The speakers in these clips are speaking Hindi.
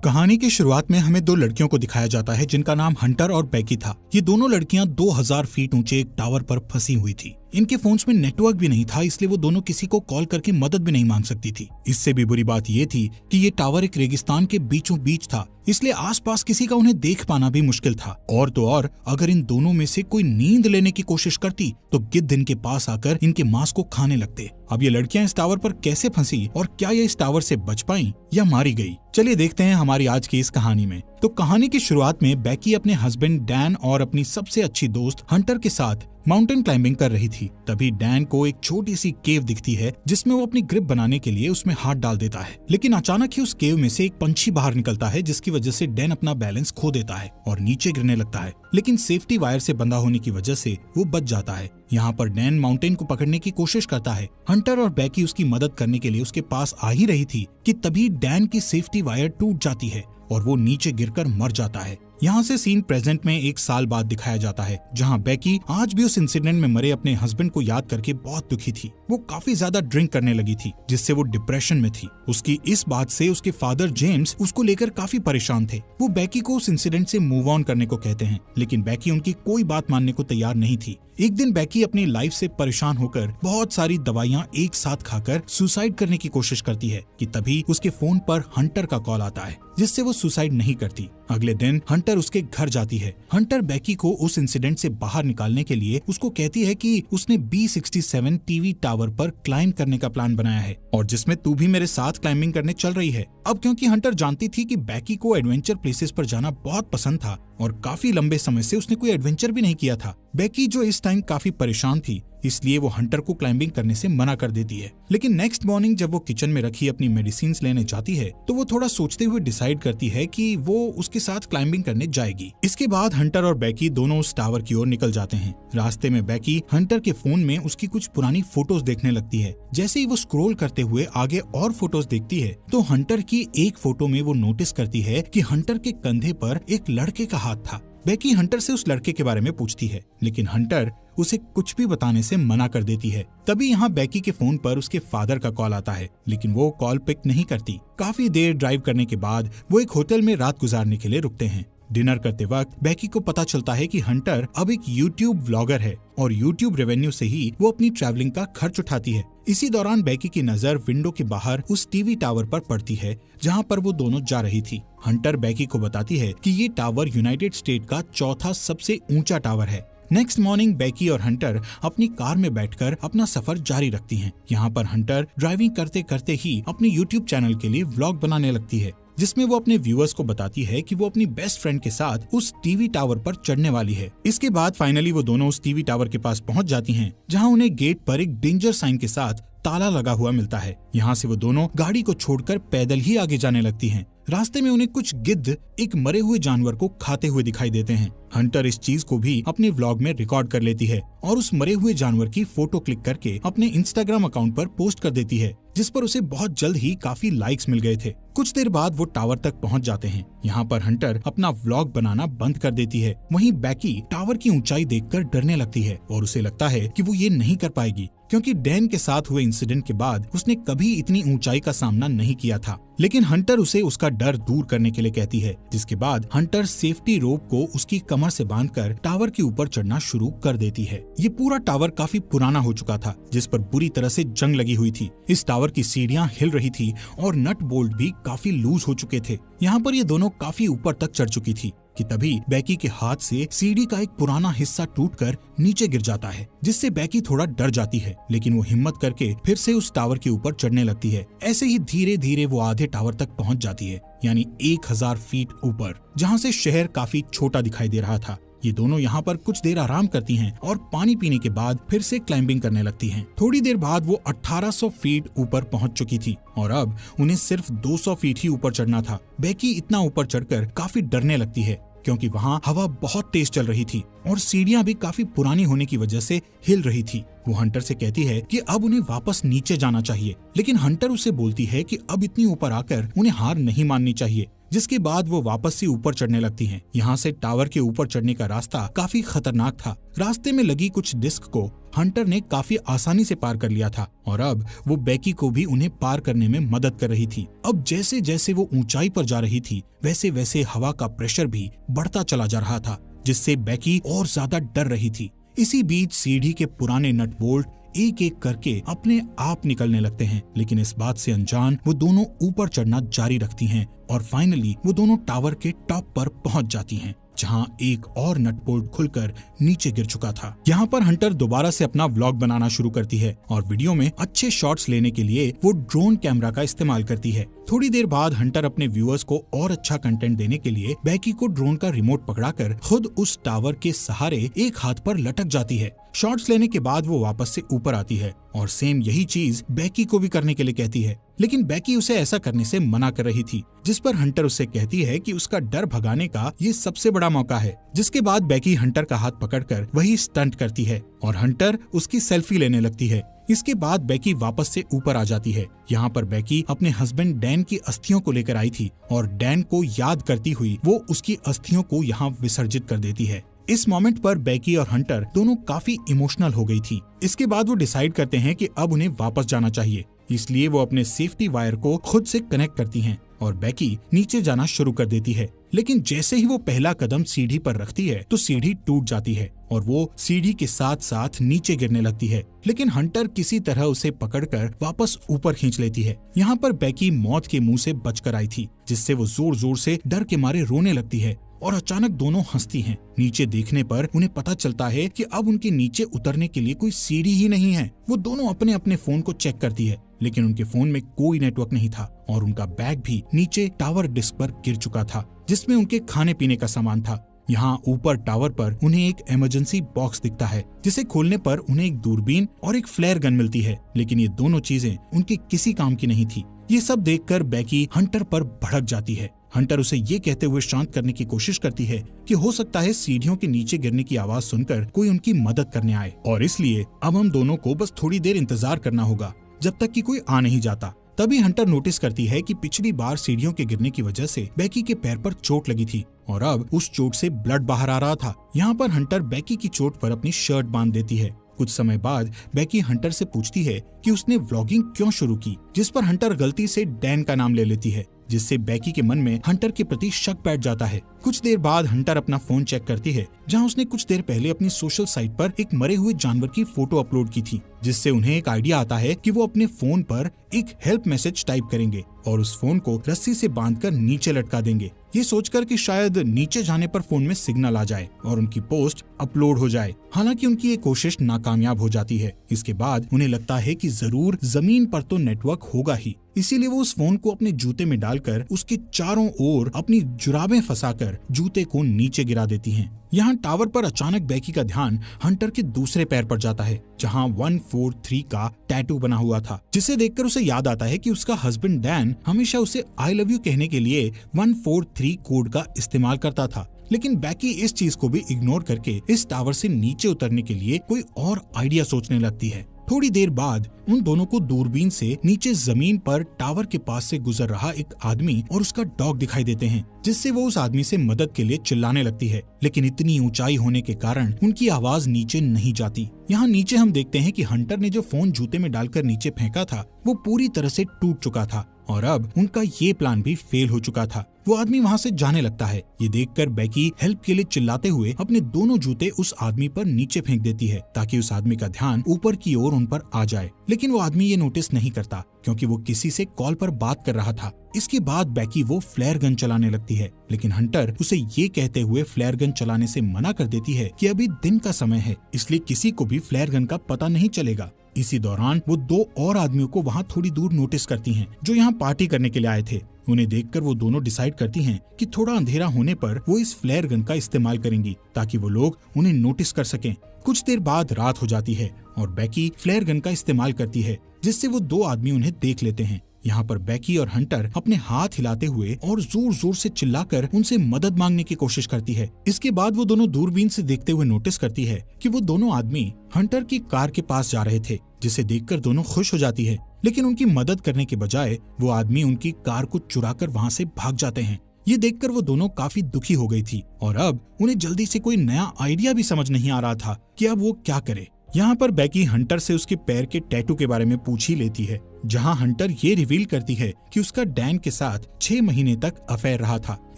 कहानी की शुरुआत में हमें दो लड़कियों को दिखाया जाता है जिनका नाम हंटर और बेकी था। ये दोनों लड़कियां 2000 फीट ऊंचे एक टावर पर फंसी हुई थी। इनके फोन्स में नेटवर्क भी नहीं था, इसलिए वो दोनों किसी को कॉल करके मदद भी नहीं मांग सकती थी। इससे भी बुरी बात ये थी कि ये टावर एक रेगिस्तान के बीचों बीच था, इसलिए आसपास किसी का उन्हें देख पाना भी मुश्किल था। और तो और अगर इन दोनों में से कोई नींद लेने की कोशिश करती तो गिद्ध इनके पास आकर इनके मांस को खाने लगते। अब ये लड़कियां इस टावर पर कैसे फंसी और क्या ये इस टावर से बच पाई या मारी गई, चलिए देखते हैं हमारी आज की इस कहानी में। तो कहानी की शुरुआत में बेकी अपने हस्बैंड डैन और अपनी सबसे अच्छी दोस्त हंटर के साथ माउंटेन क्लाइंबिंग कर रही थी। तभी डैन को एक छोटी सी केव दिखती है जिसमें वो अपनी ग्रिप बनाने के लिए उसमें हाथ डाल देता है। लेकिन अचानक ही उस केव में से एक पंछी बाहर निकलता है, जिसकी वजह से डैन अपना बैलेंस खो देता है और नीचे गिरने लगता है। लेकिन सेफ्टी वायर से बंधा होने की वजह से वो बच जाता है। यहाँ पर डैन माउंटेन को पकड़ने की कोशिश करता है। हंटर और बेकी उसकी मदद करने के लिए उसके पास आ ही रही थी कि तभी डैन की सेफ्टी वायर टूट जाती है और वो नीचे गिरकर मर जाता है। यहाँ से सीन प्रेजेंट में 1 साल बाद दिखाया जाता है, जहाँ बेकी आज भी उस इंसिडेंट में मरे अपने हस्बैंड को याद करके बहुत दुखी थी। वो काफी ज्यादा ड्रिंक करने लगी थी, जिससे वो डिप्रेशन में थी। उसकी इस बात से उसके फादर जेम्स उसको लेकर काफी परेशान थे। वो बेकी को उस इंसिडेंट से मूव ऑन करने को कहते हैं, लेकिन बेकी उनकी कोई बात मानने को तैयार नहीं थी। एक दिन बेकी अपनी लाइफ से परेशान होकर बहुत सारी दवाइयां एक साथ खाकर सुसाइड करने की कोशिश करती है कि तभी उसके फोन पर हंटर का कॉल आता है, जिससे वो सुसाइड नहीं करती। अगले दिन हंटर उसके घर जाती है। हंटर बेकी को उस इंसिडेंट से बाहर निकालने के लिए उसको कहती है कि उसने B67 टीवी टावर पर क्लाइंब करने का प्लान बनाया है और जिसमें तू भी मेरे साथ क्लाइंबिंग करने चल रही है। अब क्योंकि हंटर जानती थी कि बेकी को एडवेंचर प्लेसेस पर जाना बहुत पसंद था और काफी लंबे समय से उसने कोई एडवेंचर भी नहीं किया था, बेकी जो इस टाइम काफी परेशान थी, इसलिए वो हंटर को क्लाइंबिंग करने से मना कर देती है। लेकिन नेक्स्ट मॉर्निंग जब वो किचन में रखी अपनी मेडिसिन लेने जाती है तो वो थोड़ा सोचते हुए डिसाइड करती है कि वो उसके साथ क्लाइंबिंग करने जाएगी। इसके बाद हंटर और बेकी दोनों उस टावर की ओर निकल जाते हैं। रास्ते में बेकी हंटर के फोन में उसकी कुछ पुरानी फोटोज देखने लगती है। जैसे ही वो स्क्रॉल करते हुए आगे और फोटोज देखती है तो हंटर की एक फोटो में वो नोटिस करती है कि हंटर के कंधे पर एक लड़के का हाथ था। बेकी हंटर से उस लड़के के बारे में पूछती है, लेकिन हंटर उसे कुछ भी बताने से मना कर देती है। तभी यहाँ बेकी के फोन पर उसके फादर का कॉल आता है, लेकिन वो कॉल पिक नहीं करती। काफी देर ड्राइव करने के बाद वो एक होटल में रात गुजारने के लिए रुकते हैं। डिनर करते वक्त बेकी को पता चलता है कि हंटर अब एक यूट्यूब व्लॉगर है और यूट्यूब रेवेन्यू से ही वो अपनी ट्रैवलिंग का खर्च उठाती है। इसी दौरान बेकी की नजर विंडो के बाहर उस टीवी टावर पर पड़ती है जहाँ पर वो दोनों जा रही थी। हंटर बेकी को बताती है कि ये टावर यूनाइटेड स्टेट का चौथा सबसे ऊंचा टावर है। नेक्स्ट मॉर्निंग बेकी और हंटर अपनी कार में बैठकर अपना सफर जारी रखती हैं। यहाँ पर हंटर ड्राइविंग करते करते ही अपने यूट्यूब चैनल के लिए व्लॉग बनाने लगती है, जिसमें वो अपने व्यूअर्स को बताती है कि वो अपनी बेस्ट फ्रेंड के साथ उस टीवी टावर पर चढ़ने वाली है। इसके बाद फाइनली वो दोनों उस टीवी टावर के पास पहुंच जाती हैं, जहां उन्हें गेट पर एक डेंजर साइन के साथ ताला लगा हुआ मिलता है। यहाँ से वो दोनों गाड़ी को छोड़कर पैदल ही आगे जाने लगती हैं। रास्ते में उन्हें कुछ गिद्ध एक मरे हुए जानवर को खाते हुए दिखाई देते हैं। हंटर इस चीज को भी अपने व्लॉग में रिकॉर्ड कर लेती है और उस मरे हुए जानवर की फोटो क्लिक करके अपने इंस्टाग्राम अकाउंट पर पोस्ट कर देती है, जिस पर उसे बहुत जल्द ही काफी लाइक्स मिल गए थे। कुछ देर बाद वो टावर तक पहुंच जाते हैं। यहाँ पर हंटर अपना व्लॉग बनाना बंद कर देती है। वहीं बेकी टावर की ऊंचाई देखकर डरने लगती है और उसे लगता है कि वो ये नहीं कर पाएगी, क्योंकि डैन के साथ हुए इंसिडेंट के बाद उसने कभी इतनी ऊंचाई का सामना नहीं किया था। लेकिन हंटर उसे उसका डर दूर करने के लिए कहती है, जिसके बाद हंटर सेफ्टी रोप को उसकी कमर से बांधकर टावर के ऊपर चढ़ना शुरू कर देती है। ये पूरा टावर काफी पुराना हो चुका था, जिस पर बुरी तरह से जंग लगी हुई थी। इस टावर की सीढ़ियां हिल रही थी और नट बोल्ट भी काफी लूज हो चुके थे। यहाँ पर ये दोनों काफी ऊपर तक चढ़ चुकी थी कि तभी बेकी के हाथ से सीढ़ी का एक पुराना हिस्सा टूटकर नीचे गिर जाता है, जिससे बेकी थोड़ा डर जाती है, लेकिन वो हिम्मत करके फिर से उस टावर के ऊपर चढ़ने लगती है। ऐसे ही धीरे धीरे वो आधे टावर तक पहुंच जाती है, यानी 1000 फीट ऊपर, जहाँ से शहर काफी छोटा दिखाई दे रहा था। ये दोनों यहाँ पर कुछ देर आराम करती हैं और पानी पीने के बाद फिर से क्लाइंबिंग करने लगती हैं। थोड़ी देर बाद वो 1800 फीट ऊपर पहुंच चुकी थी और अब उन्हें सिर्फ 200 फीट ही ऊपर चढ़ना था। बेकी इतना ऊपर चढ़कर काफी डरने लगती है, क्योंकि वहाँ हवा बहुत तेज चल रही थी और सीढ़ियां भी काफी पुरानी होने की वजह से हिल रही थी। वो हंटर से कहती है कि अब उन्हें वापस नीचे जाना चाहिए, लेकिन हंटर उसे बोलती है कि अब इतनी ऊपर आकर उन्हें हार नहीं माननी चाहिए। जिसके बाद वो वापस से ऊपर चढ़ने लगती हैं। यहाँ से टावर के ऊपर चढ़ने का रास्ता काफी खतरनाक था। रास्ते में लगी कुछ डिस्क को हंटर ने काफी आसानी से पार कर लिया था और अब वो बेकी को भी उन्हें पार करने में मदद कर रही थी। अब जैसे जैसे वो ऊंचाई पर जा रही थी वैसे वैसे हवा का प्रेशर भी बढ़ता चला जा रहा था, जिससे बेकी और ज्यादा डर रही थी। इसी बीच सीढ़ी के पुराने नट बोल्ट एक एक करके अपने आप निकलने लगते हैं, लेकिन इस बात से अनजान वो दोनों ऊपर चढ़ना जारी रखती हैं और फाइनली वो दोनों टावर के टॉप पर पहुंच जाती हैं, जहां एक और नट बोल्ट खुलकर नीचे गिर चुका था। यहाँ पर हंटर दोबारा से अपना व्लॉग बनाना शुरू करती है और वीडियो में अच्छे शॉट्स लेने के लिए वो ड्रोन कैमरा का इस्तेमाल करती है। थोड़ी देर बाद हंटर अपने व्यूअर्स को और अच्छा कंटेंट देने के लिए बेकी को ड्रोन का रिमोट पकड़ाकर खुद उस टावर के सहारे एक हाथ पर लटक जाती है। शॉट्स लेने के बाद वो वापस से ऊपर आती है और सेम यही चीज बेकी को भी करने के लिए कहती है, लेकिन बेकी उसे ऐसा करने से मना कर रही थी, जिस पर हंटर उससे कहती है कि उसका डर भगाने का ये सबसे बड़ा मौका है। जिसके बाद बेकी हंटर का हाथ पकड़कर वही स्टंट करती है और हंटर उसकी सेल्फी लेने लगती है। इसके बाद बेकी वापस से ऊपर आ जाती है। यहाँ पर बेकी अपने हस्बैंड डैन की अस्थियों को लेकर आई थी और डैन को याद करती हुई वो उसकी अस्थियों को यहाँ विसर्जित कर देती है। इस मोमेंट पर बेकी और हंटर दोनों काफी इमोशनल हो गई थी। इसके बाद वो डिसाइड करते हैं कि अब उन्हें वापस जाना चाहिए, इसलिए वो अपने सेफ्टी वायर को खुद से कनेक्ट करती हैं और बेकी नीचे जाना शुरू कर देती है। लेकिन जैसे ही वो पहला कदम सीढ़ी पर रखती है तो सीढ़ी टूट जाती है और वो सीढ़ी के साथ साथ नीचे गिरने लगती है, लेकिन हंटर किसी तरह उसे पकड़कर वापस ऊपर खींच लेती है। यहाँ पर बेकी मौत के मुंह से बचकर आई थी, जिससे वो जोर जोर से डर के मारे रोने लगती है और अचानक दोनों हंसती हैं। नीचे देखने पर उन्हें पता चलता है कि अब उनके नीचे उतरने के लिए कोई सीढ़ी ही नहीं है। वो दोनों अपने अपने फोन को चेक करती है, लेकिन उनके फोन में कोई नेटवर्क नहीं था और उनका बैग भी नीचे टावर डिस्क पर गिर चुका था, जिसमें उनके खाने पीने का सामान था। यहाँ ऊपर टावर पर उन्हें एक इमरजेंसी बॉक्स दिखता है, जिसे खोलने पर उन्हें एक दूरबीन और एक फ्लेयर गन मिलती है, लेकिन ये दोनों चीजें उनके किसी काम की नहीं थी। ये सब देखकर बेकी हंटर पर भड़क जाती है। हंटर उसे ये कहते हुए शांत करने की कोशिश करती है कि हो सकता है सीढ़ियों के नीचे गिरने की आवाज सुनकर कोई उनकी मदद करने आए और इसलिए अब हम दोनों को बस थोड़ी देर इंतजार करना होगा जब तक कि कोई आ नहीं जाता। तभी हंटर नोटिस करती है कि पिछली बार सीढ़ियों के गिरने की वजह से बेकी के पैर पर चोट लगी थी और अब उस चोट से ब्लड बाहर आ रहा था। यहाँ पर हंटर बेकी की चोट पर अपनी शर्ट बांध देती है। कुछ समय बाद बेकी हंटर से पूछती है कि उसने व्लॉगिंग क्यों शुरू की, जिस पर हंटर गलती से डैन का नाम ले लेती है, जिससे बेकी के मन में हंटर के प्रति शक बैठ जाता है। कुछ देर बाद हंटर अपना फोन चेक करती है, जहां उसने कुछ देर पहले अपनी सोशल साइट पर एक मरे हुए जानवर की फोटो अपलोड की थी, जिससे उन्हें एक आइडिया आता है कि वो अपने फोन पर एक हेल्प मैसेज टाइप करेंगे और उस फोन को रस्सी से बांधकर नीचे लटका देंगे, ये सोचकर कि शायद नीचे जाने पर फोन में सिग्नल आ जाए और उनकी पोस्ट अपलोड हो जाए। हालांकि उनकी ये कोशिश नाकामयाब हो जाती है। इसके बाद उन्हें लगता है कि जरूर जमीन पर तो नेटवर्क होगा ही, इसीलिए वो उस फोन को अपने जूते में डालकर उसके चारों ओर अपनी जुराबें फंसाकर जूते को नीचे गिरा देती हैं। यहाँ टावर पर अचानक बेकी का ध्यान हंटर के दूसरे पैर पर जाता है, जहाँ 143 का टैटू बना हुआ था, जिसे देखकर उसे याद आता है कि उसका हस्बैंड डैन हमेशा उसे आई लव यू कहने के लिए 143 कोड का इस्तेमाल करता था। लेकिन बेकी इस चीज को भी इग्नोर करके इस टावर से नीचे उतरने के लिए कोई और आइडिया सोचने लगती है। थोड़ी देर बाद उन दोनों को दूरबीन से नीचे जमीन पर टावर के पास से गुजर रहा एक आदमी और उसका डॉग दिखाई देते हैं, जिससे वो उस आदमी से मदद के लिए चिल्लाने लगती है, लेकिन इतनी ऊंचाई होने के कारण उनकी आवाज नीचे नहीं जाती। यहाँ नीचे हम देखते हैं कि हंटर ने जो फोन जूते में डालकर नीचे फेंका था वो पूरी तरह से टूट चुका था और अब उनका ये प्लान भी फेल हो चुका था। वो आदमी वहाँ से जाने लगता है। ये देखकर बेकी हेल्प के लिए चिल्लाते हुए अपने दोनों जूते उस आदमी पर नीचे फेंक देती है, ताकि उस आदमी का ध्यान ऊपर की ओर उन पर आ जाए। लेकिन वो आदमी ये नोटिस नहीं करता, क्योंकि वो किसी से कॉल पर बात कर रहा था। इसके बाद बेकी वो फ्लेयर गन चलाने लगती है, लेकिन हंटर उसे ये कहते हुए फ्लेयर गन चलाने से मना कर देती है कि अभी दिन का समय है, इसलिए किसी को भी फ्लेयर गन का पता नहीं चलेगा। इसी दौरान वो दो और आदमियों को वहाँ थोड़ी दूर नोटिस करती हैं, जो यहाँ पार्टी करने के लिए आए थे। उन्हें देखकर वो दोनों डिसाइड करती हैं कि थोड़ा अंधेरा होने पर वो इस फ्लेयर गन का इस्तेमाल करेंगी, ताकि वो लोग उन्हें नोटिस कर सकें। कुछ देर बाद रात हो जाती है और बेकी फ्लेयर गन का इस्तेमाल करती है, जिससे वो दो आदमी उन्हें देख लेते हैं। यहाँ पर बेकी और हंटर अपने हाथ हिलाते हुए और जोर जोर से चिल्लाकर उनसे मदद मांगने की कोशिश करती है। इसके बाद वो दोनों दूरबीन से देखते हुए नोटिस करती है कि वो दोनों आदमी हंटर की कार के पास जा रहे थे, जिसे देखकर दोनों खुश हो जाती है। लेकिन उनकी मदद करने के बजाय वो आदमी उनकी कार को चुराकर वहाँ से भाग जाते हैं। ये देखकर वो दोनों काफी दुखी हो गई थी और अब उन्हें जल्दी से कोई नया आइडिया भी समझ नहीं आ रहा था कि अब वो क्या करे। यहाँ पर बैकी हंटर से उसके पैर के टैटू के बारे में पूछ ही लेती है, जहाँ हंटर ये रिवील करती है कि उसका डैन के साथ 6 महीने तक अफेयर रहा था।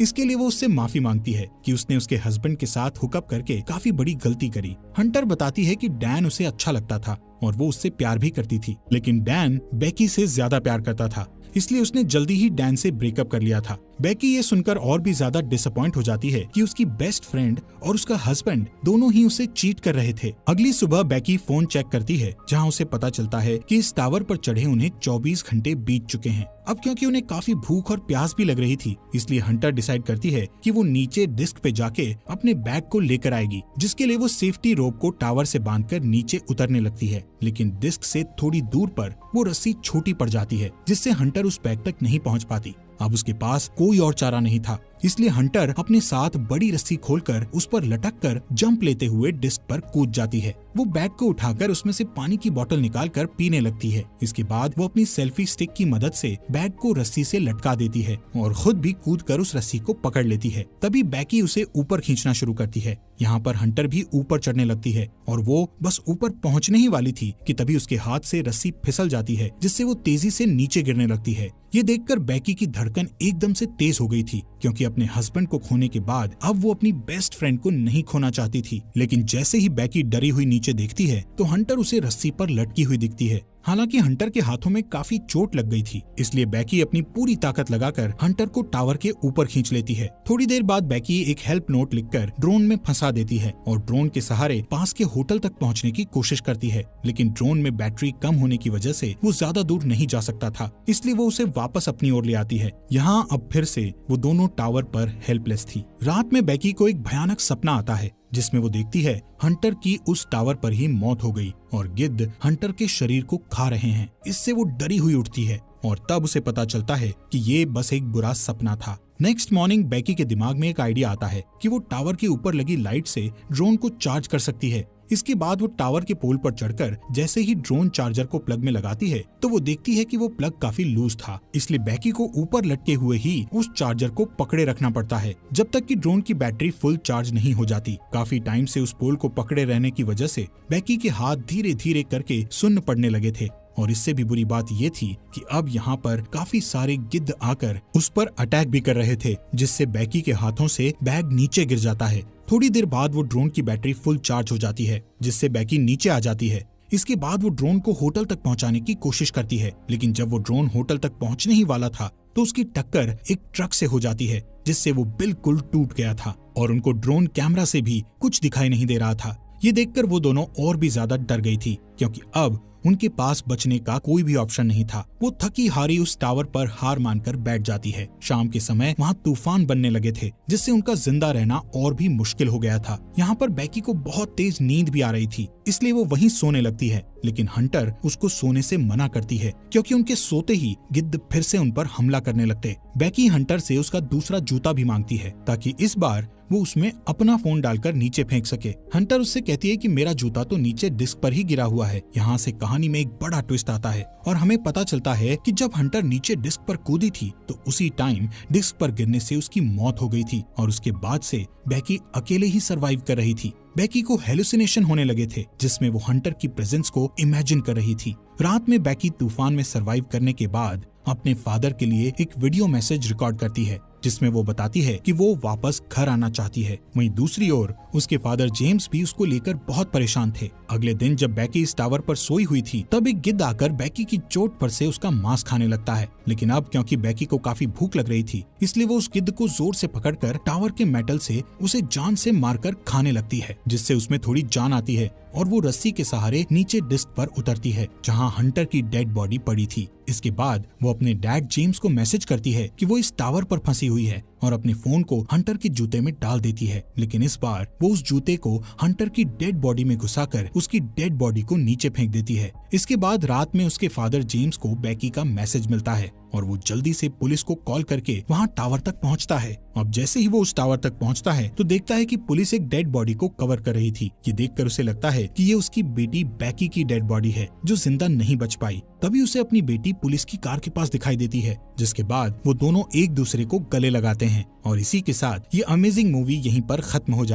इसके लिए वो उससे माफी मांगती है कि उसने उसके हस्बैंड के साथ हुकअप करके काफी बड़ी गलती करी। हंटर बताती है कि डैन उसे अच्छा लगता था और वो उससे प्यार भी करती थी, लेकिन डैन बैकी से ज्यादा प्यार करता था, इसलिए उसने जल्दी ही डैन से ब्रेकअप कर लिया था। बैकी ये सुनकर और भी ज्यादा डिसअपॉइंट हो जाती है कि उसकी बेस्ट फ्रेंड और उसका हस्बैंड दोनों ही उसे चीट कर रहे थे। अगली सुबह बैकी फोन चेक करती है, जहां उसे पता चलता है कि इस टावर पर चढ़े उन्हें 24 घंटे बीत चुके हैं। अब क्योंकि उन्हें काफी भूख और प्यास भी लग रही थी, इसलिए हंटर डिसाइड करती है कि वो नीचे डिस्क पे जाके अपने बैग को लेकर आएगी, जिसके लिए वो सेफ्टी रोप को टावर से बांधकर नीचे उतरने लगती है। लेकिन डिस्क से थोड़ी दूर पर वो रस्सी छोटी पड़ जाती है, जिससे हंटर उस बैग तक नहीं पहुंच पाती। अब उसके पास कोई और चारा नहीं था, इसलिए हंटर अपने साथ बड़ी रस्सी खोलकर उस पर लटककर जंप लेते हुए डिस्क पर कूद जाती है। वो बैग को उठाकर उसमें से पानी की बोतल निकालकर पीने लगती है। इसके बाद वो अपनी सेल्फी स्टिक की मदद से बैग को रस्सी से लटका देती है और खुद भी कूदकर उस रस्सी को पकड़ लेती है। तभी बैकी उसे ऊपर खींचना शुरू करती है। यहाँ पर हंटर भी ऊपर चढ़ने लगती है और वो बस ऊपर पहुँचने ही वाली थी कि तभी उसके हाथ से रस्सी फिसल जाती है, जिससे वो तेजी से नीचे गिरने लगती है। ये देखकर बैकी की धड़कन एकदम से तेज हो गई थी, क्योंकि अपने हस्बैंड को खोने के बाद अब वो अपनी बेस्ट फ्रेंड को नहीं खोना चाहती थी। लेकिन जैसे ही बैकी डरी हुई नीचे देखती है तो हंटर उसे रस्सी पर लटकी हुई दिखती है। हालांकि हंटर के हाथों में काफी चोट लग गई थी, इसलिए बैकी अपनी पूरी ताकत लगाकर हंटर को टावर के ऊपर खींच लेती है। थोड़ी देर बाद बैकी एक हेल्प नोट लिखकर ड्रोन में फंसा देती है और ड्रोन के सहारे पास के होटल तक पहुंचने की कोशिश करती है, लेकिन ड्रोन में बैटरी कम होने की वजह से वो ज्यादा दूर नहीं जा सकता था, इसलिए वो उसे वापस अपनी ओर ले आती है। यहाँ अब फिर से वो दोनों टावर पर हेल्पलेस थी। रात में बैकी को एक भयानक सपना आता है, जिसमें वो देखती है हंटर की उस टावर पर ही मौत हो गई और गिद्ध हंटर के शरीर को खा रहे हैं। इससे वो डरी हुई उठती है और तब उसे पता चलता है कि ये बस एक बुरा सपना था। नेक्स्ट मॉर्निंग बैकी के दिमाग में एक आइडिया आता है कि वो टावर के ऊपर लगी लाइट से ड्रोन को चार्ज कर सकती है। इसके बाद वो टावर के पोल पर चढ़कर जैसे ही ड्रोन चार्जर को प्लग में लगाती है तो वो देखती है कि वो प्लग काफी लूज था, इसलिए बैकी को ऊपर लटके हुए ही उस चार्जर को पकड़े रखना पड़ता है जब तक कि ड्रोन की बैटरी फुल चार्ज नहीं हो जाती। काफी टाइम से उस पोल को पकड़े रहने की वजह से बैकी के हाथ धीरे धीरे करके सुन्न पड़ने लगे थे और इससे भी बुरी बात ये थी कि अब यहाँ पर काफी सारे गिद्ध आकर उस पर अटैक भी कर रहे थे, जिससे बैकी के हाथों से बैग नीचे गिर जाता है। थोड़ी देर बाद वो ड्रोन की बैटरी फुल चार्ज हो जाती है, जिससे बैकी नीचे आ जाती है। इसके बाद वो ड्रोन को होटल तक पहुंचाने की कोशिश करती है, लेकिन जब वो ड्रोन होटल तक पहुंचने ही वाला था तो उसकी टक्कर एक ट्रक से हो जाती है, जिससे वो बिल्कुल टूट गया था और उनको ड्रोन कैमरा से भी कुछ दिखाई नहीं दे रहा था। ये देखकर वो दोनों और भी ज्यादा डर गई थी, क्योंकि अब उनके पास बचने का कोई भी ऑप्शन नहीं था। वो थकी हारी उस टावर पर हार मानकर बैठ जाती है। शाम के समय वहाँ तूफान बनने लगे थे, जिससे उनका जिंदा रहना और भी मुश्किल हो गया था। यहाँ पर बैकी को बहुत तेज नींद भी आ रही थी, इसलिए वो वहीं सोने लगती है, लेकिन हंटर उसको सोने से मना करती है, क्योंकि उनके सोते ही गिद्ध फिर से उन पर हमला करने लगते। बैकी हंटर से उसका दूसरा जूता भी मांगती है, ताकि इस बार वो उसमें अपना फोन डालकर नीचे फेंक सके। हंटर उससे कहती है कि मेरा जूता तो नीचे डिस्क पर ही गिरा हुआ है। यहाँ से कहानी में एक बड़ा ट्विस्ट आता है और हमें पता चलता है कि जब हंटर नीचे डिस्क पर कूदी थी तो उसी टाइम डिस्क पर गिरने से उसकी मौत हो गई थी और उसके बाद से बैकी अकेले ही सरवाइव कर रही थी। बैकी को हेलुसिनेशन होने लगे थे, जिसमें वो हंटर की प्रेजेंस को इमेजिन कर रही थी। रात में बैकी तूफान में सरवाइव करने के बाद अपने फादर के लिए एक वीडियो मैसेज रिकॉर्ड करती है, जिसमें वो बताती है कि वो वापस घर आना चाहती है। वहीं दूसरी ओर उसके फादर जेम्स भी उसको लेकर बहुत परेशान थे। अगले दिन जब बैकी इस टावर पर सोई हुई थी तब एक गिद्ध आकर बैकी की चोट पर से उसका मांस खाने लगता है, लेकिन अब क्योंकि बैकी को काफी भूख लग रही थी इसलिए वो उस गिद्ध को जोर से पकड़कर टावर के मेटल से उसे जान से मारकर खाने लगती है, जिससे उसमें थोड़ी जान आती है और वो रस्सी के सहारे नीचे डिस्क पर उतरती है, जहां हंटर की डेड बॉडी पड़ी थी। इसके बाद वो अपने डैड जेम्स को मैसेज करती है कि वो इस टावर पर फंसी हुई है और अपने फोन को हंटर के जूते में डाल देती है, लेकिन इस बार वो उस जूते को हंटर की डेड बॉडी में घुसाकर उसकी डेड बॉडी को नीचे फेंक देती है। इसके बाद रात में उसके फादर जेम्स को बैकी का मैसेज मिलता है और वो जल्दी से पुलिस को कॉल करके वहाँ टावर तक पहुँचता है। अब जैसे ही वो उस टावर तक पहुँचता है तो देखता है कि पुलिस एक डेड बॉडी को कवर कर रही थी। ये देखकर उसे लगता है कि ये उसकी बेटी बैकी की डेड बॉडी है जो जिंदा नहीं बच पाई। तभी उसे अपनी बेटी पुलिस की कार के पास दिखाई देती है, जिसके बाद वो दोनों एक दूसरे को गले लगाते हैं और इसी के साथ ये अमेजिंग मूवी यहीं पर खत्म हो जाती है।